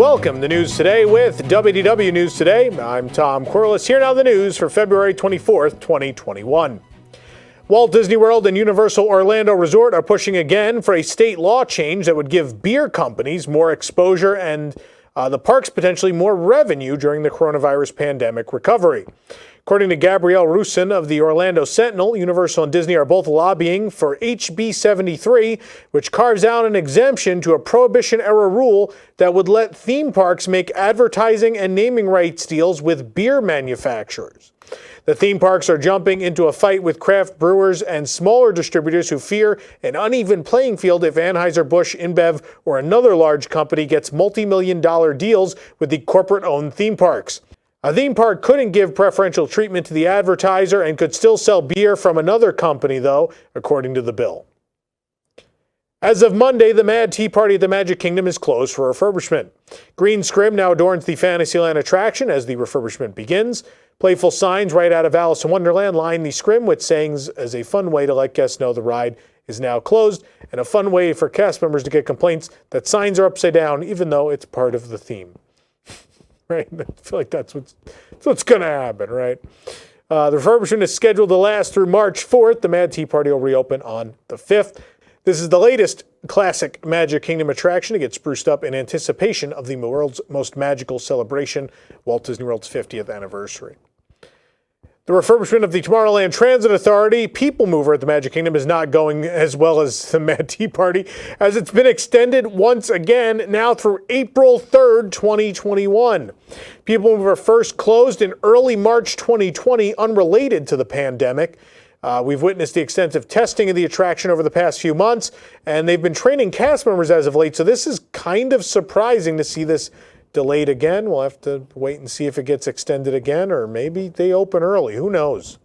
Welcome to News Today with WDW News Today. I'm Tom Corliss. Here now the news for February 24th, 2021. Walt Disney World and Universal Orlando Resort are pushing again for a state law change that would give beer companies more exposure and the parks potentially more revenue during the coronavirus pandemic recovery. According to Gabrielle Rusin of the Orlando Sentinel, Universal and Disney are both lobbying for HB 73, which carves out an exemption to a Prohibition-era rule that would let theme parks make advertising and naming rights deals with beer manufacturers. The theme parks are jumping into a fight with craft brewers and smaller distributors who fear an uneven playing field if Anheuser-Busch, InBev, or another large company gets multi-million-dollar deals with the corporate-owned theme parks. A theme park couldn't give preferential treatment to the advertiser and could still sell beer from another company, though, according to the bill. As of Monday, the Mad Tea Party at the Magic Kingdom is closed for refurbishment. Green scrim now adorns the Fantasyland attraction as the refurbishment begins. Playful signs right out of Alice in Wonderland line the scrim with sayings as a fun way to let guests know the ride is now closed and a fun way for cast members to get complaints that signs are upside down even though it's part of the theme. Right? I feel like that's what's going to happen, right? The refurbishment is scheduled to last through March 4th. The Mad Tea Party will reopen on the 5th. This is the latest classic Magic Kingdom attraction to get spruced up in anticipation of the world's most magical celebration, Walt Disney World's 50th anniversary. The refurbishment of the Tomorrowland Transit Authority People Mover at the Magic Kingdom is not going as well as the Mad Tea Party, as it's been extended once again, now through April 3rd, 2021. People Mover first closed in early March 2020, unrelated to the pandemic. We've witnessed the extensive testing of the attraction over the past few months, and they've been training cast members as of late, so this is kind of surprising to see this delayed again. We'll have to wait and see if it gets extended again, or maybe they open early. Who knows?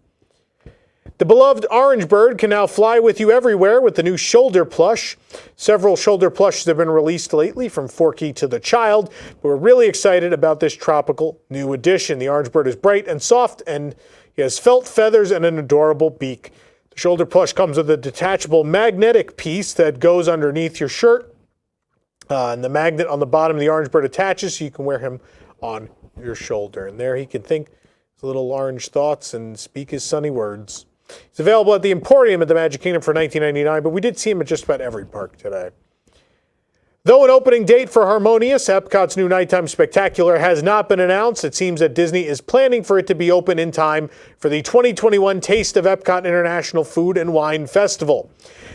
The beloved orange bird can now fly with you everywhere with the new shoulder plush. Several shoulder plushes have been released lately, from Forky to the Child, but we're really excited about this tropical new addition. The orange bird is bright and soft, and he has felt feathers and an adorable beak. The shoulder plush comes with a detachable magnetic piece that goes underneath your shirt. And the magnet on the bottom of the orange bird attaches so you can wear him on your shoulder. And there he can think his little orange thoughts and speak his sunny words. He's available at the Emporium at the Magic Kingdom for $19.99, but we did see him at just about every park today. Though an opening date for Harmonious, Epcot's new nighttime spectacular, has not been announced, it seems that Disney is planning for it to be open in time for the 2021 Taste of Epcot International Food and Wine Festival.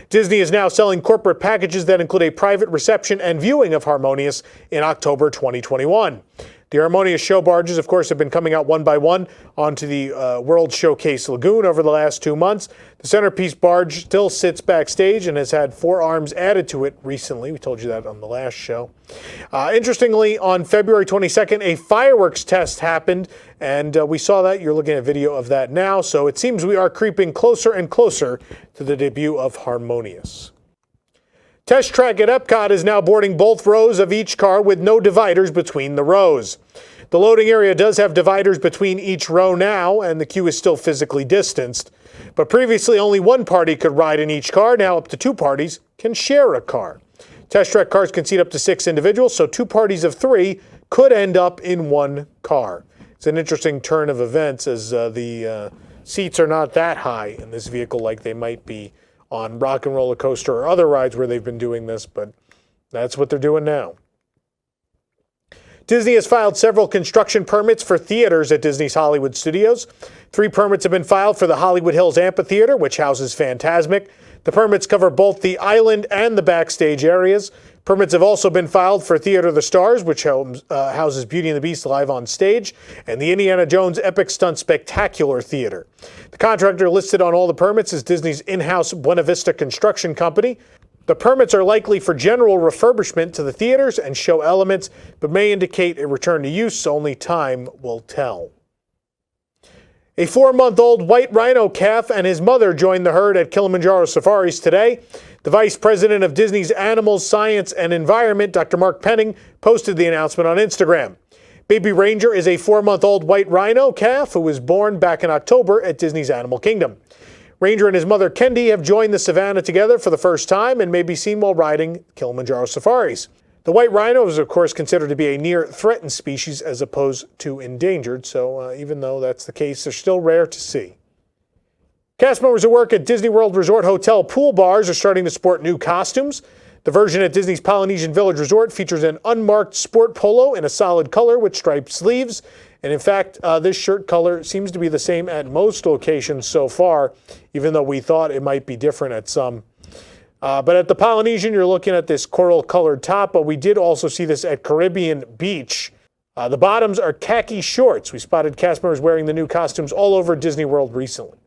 Disney is now selling corporate packages that include a private reception and viewing of Harmonious in October 2021. The Harmonious show barges, of course, have been coming out one by one onto the World Showcase Lagoon over the last 2 months. The centerpiece barge still sits backstage and has had 4 arms added to it recently. We told you that on the last show. Interestingly, on February 22nd, a fireworks test happened, and we saw that. You're looking at video of that now. So it seems we are creeping closer and closer to the debut of Harmonious. Test Track at Epcot is now boarding both rows of each car with no dividers between the rows. The loading area does have dividers between each row now, and the queue is still physically distanced. But previously, only one party could ride in each car. Now up to 2 parties can share a car. Test Track cars can seat up to 6 individuals, so 2 parties of 3 could end up in one car. It's an interesting turn of events, as the seats are not that high in this vehicle like they might be on Rock and Roller Coaster or other rides where they've been doing this, but that's what they're doing now. Disney has filed several construction permits for theaters at Disney's Hollywood Studios. 3 permits have been filed for the Hollywood Hills Amphitheater, which houses Fantasmic. The permits cover both the island and the backstage areas. Permits have also been filed for Theater of the Stars, which houses Beauty and the Beast live on stage, and the Indiana Jones Epic Stunt Spectacular Theater. The contractor listed on all the permits is Disney's in-house Buena Vista Construction Company. The permits are likely for general refurbishment to the theaters and show elements, but may indicate a return to use, so only time will tell. A 4-month-old white rhino calf and his mother joined the herd at Kilimanjaro Safaris today. The vice president of Disney's Animals, Science, and Environment, Dr. Mark Penning, posted the announcement on Instagram. Baby Ranger is a 4-month-old white rhino calf who was born back in October at Disney's Animal Kingdom. Ranger and his mother Kendi have joined the savannah together for the first time and may be seen while riding Kilimanjaro Safaris. The white rhino is, of course, considered to be a near-threatened species as opposed to endangered, so even though that's the case, they're still rare to see. Cast members who work at Disney World Resort Hotel pool bars are starting to sport new costumes. The version at Disney's Polynesian Village Resort features an unmarked sport polo in a solid color with striped sleeves. And in fact, this shirt color seems to be the same at most locations so far, even though we thought it might be different at some. But at the Polynesian, you're looking at this coral-colored top, but we did also see this at Caribbean Beach. The bottoms are khaki shorts. We spotted cast members wearing the new costumes all over Disney World recently.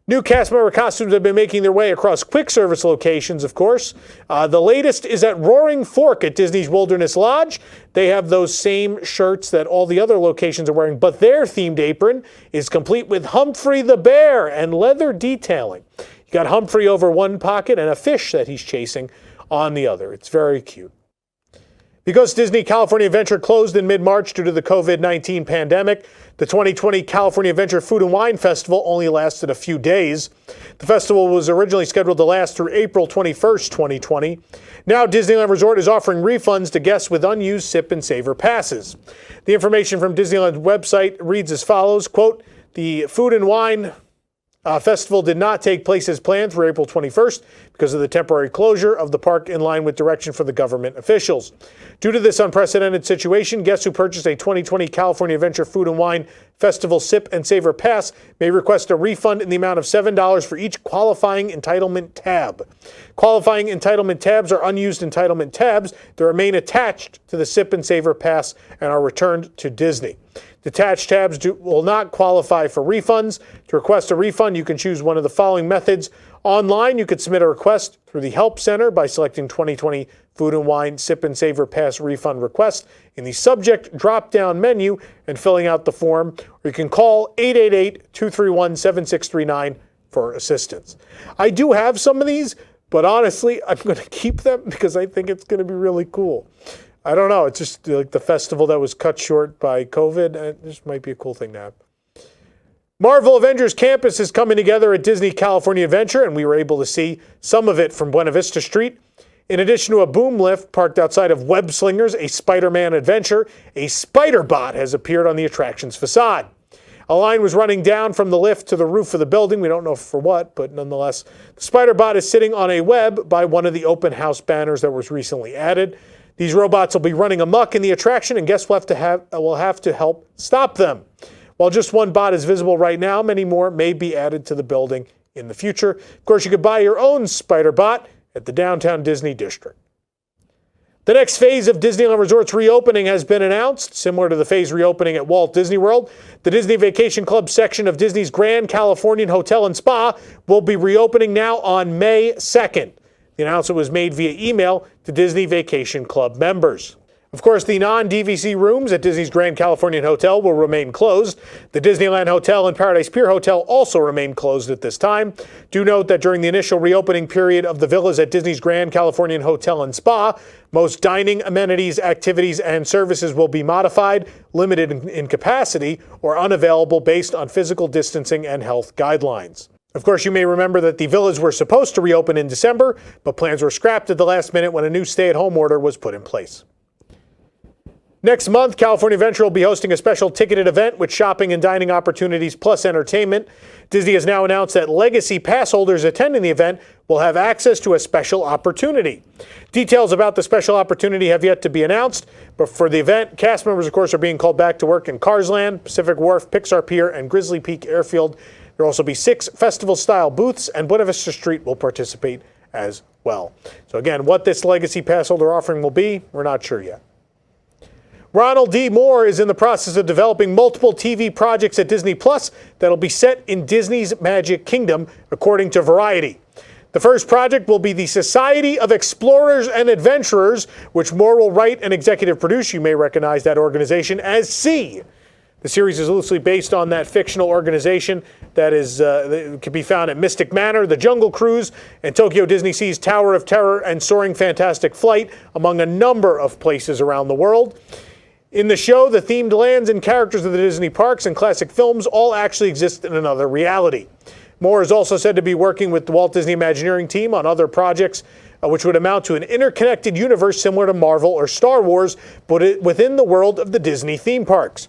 New cast member costumes have been making their way across quick service locations, of course. The latest is at Roaring Fork at Disney's Wilderness Lodge. They have those same shirts that all the other locations are wearing, but their themed apron is complete with Humphrey the Bear and leather detailing. You got Humphrey over one pocket and a fish that he's chasing on the other. It's very cute. Because Disney California Adventure closed in mid-March due to the COVID-19 pandemic, the 2020 California Adventure Food and Wine Festival only lasted a few days. The festival was originally scheduled to last through April 21st, 2020. Now Disneyland Resort is offering refunds to guests with unused Sip and Savor passes. The information from Disneyland's website reads as follows, quote, "The Food and Wine Festival did not take place as planned through April 21st because of the temporary closure of the park in line with direction from the government officials. Due to this unprecedented situation, guests who purchase a 2020 California Adventure Food and Wine Festival Sip and Savor Pass may request a refund in the amount of $7 for each qualifying entitlement tab. Qualifying entitlement tabs are unused entitlement tabs that remain attached to the Sip and Savor Pass and are returned to Disney. Detached tabs will not qualify for refunds. To request a refund, you can choose one of the following methods. Online, you could submit a request through the Help Center by selecting 2020 Food and Wine Sip and Savor Pass Refund Request in the Subject drop-down menu and filling out the form, or you can call 888-231-7639 for assistance. I do have some of these, but honestly, I'm going to keep them because I think it's going to be really cool. I don't know. It's just like the festival that was cut short by COVID. This might be a cool thing to have. Marvel Avengers Campus is coming together at Disney California Adventure, and we were able to see some of it from Buena Vista Street. In addition to a boom lift parked outside of Web Slingers, a Spider-Man adventure, a spider bot has appeared on the attraction's facade. A line was running down from the lift to the roof of the building. We don't know for what, but nonetheless, the spider bot is sitting on a web by one of the open house banners that was recently added. These robots will be running amok in the attraction, and guests will have to help stop them. While just one bot is visible right now, many more may be added to the building in the future. Of course, you could buy your own spider bot at the Downtown Disney District. The next phase of Disneyland Resort's reopening has been announced. Similar to the phase reopening at Walt Disney World, the Disney Vacation Club section of Disney's Grand Californian Hotel and Spa will be reopening now on May 2nd. The announcement was made via email to Disney Vacation Club members. Of course, the non-DVC rooms at Disney's Grand Californian Hotel will remain closed. The Disneyland Hotel and Paradise Pier Hotel also remain closed at this time. Do note that during the initial reopening period of the villas at Disney's Grand Californian Hotel and Spa, most dining amenities, activities, and services will be modified, limited in capacity, or unavailable based on physical distancing and health guidelines. Of course, you may remember that the villas were supposed to reopen in December, but plans were scrapped at the last minute when a new stay-at-home order was put in place. Next month, California Adventure will be hosting a special ticketed event with shopping and dining opportunities plus entertainment. Disney has now announced that legacy pass holders attending the event will have access to a special opportunity. Details about the special opportunity have yet to be announced, but for the event, cast members, of course, are being called back to work in Cars Land, Pacific Wharf, Pixar Pier, and Grizzly Peak Airfield. There will also be 6 festival-style booths, and Buena Vista Street will participate as well. So again, what this legacy pass holder offering will be, we're not sure yet. Ronald D. Moore is in the process of developing multiple TV projects at Disney Plus that'll be set in Disney's Magic Kingdom, according to Variety. The first project will be the Society of Explorers and Adventurers, which Moore will write and executive produce. You may recognize that organization as C. The series is loosely based on that fictional organization that can be found at Mystic Manor, the Jungle Cruise, and Tokyo Disney Sea's Tower of Terror and Soaring Fantastic Flight, among a number of places around the world. In the show, the themed lands and characters of the Disney parks and classic films all actually exist in another reality. Moore is also said to be working with the Walt Disney Imagineering team on other projects which would amount to an interconnected universe similar to Marvel or Star Wars, but within the world of the Disney theme parks.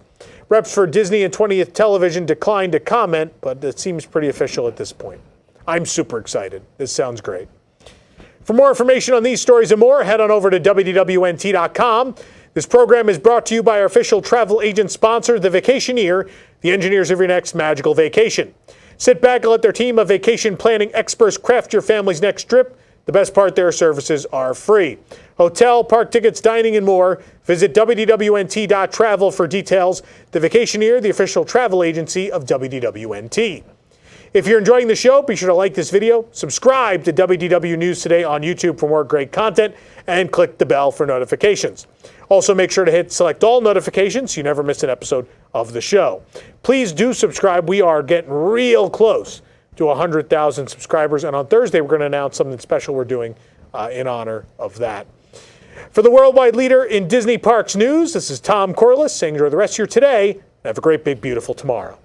Reps for Disney and 20th Television declined to comment, but it seems pretty official at this point. I'm super excited. This sounds great. For more information on these stories and more, head on over to WDWNT.com. This program is brought to you by our official travel agent sponsor, the Vacationeer, the engineers of your next magical vacation. Sit back and let their team of vacation planning experts craft your family's next trip. The best part, their services are free. Hotel, park tickets, dining, and more. Visit WDWNT.travel for details. The Vacationeer, the official travel agency of WDWNT. If you're enjoying the show, be sure to like this video, subscribe to WDW News Today on YouTube for more great content, and click the bell for notifications. Also, make sure to hit select all notifications so you never miss an episode of the show. Please do subscribe. We are getting real close to 100,000 subscribers, and on Thursday we're going to announce something special we're doing in honor of that. For the worldwide leader in Disney Parks news, this is Tom Corliss saying enjoy the rest of your today and have a great, big, beautiful tomorrow.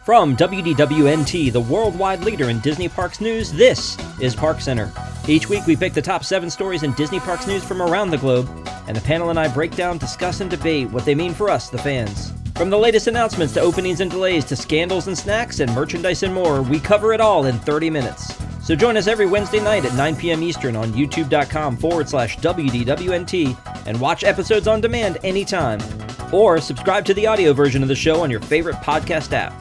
From WDWNT, the worldwide leader in Disney Parks news, this is Park Center. Each week we pick the top 7 stories in Disney Parks news from around the globe, and the panel and I break down, discuss, and debate what they mean for us, the fans. From the latest announcements to openings and delays to scandals and snacks and merchandise and more, we cover it all in 30 minutes. So join us every Wednesday night at 9 p.m. Eastern on youtube.com/WDWNT and watch episodes on demand anytime. Or subscribe to the audio version of the show on your favorite podcast app.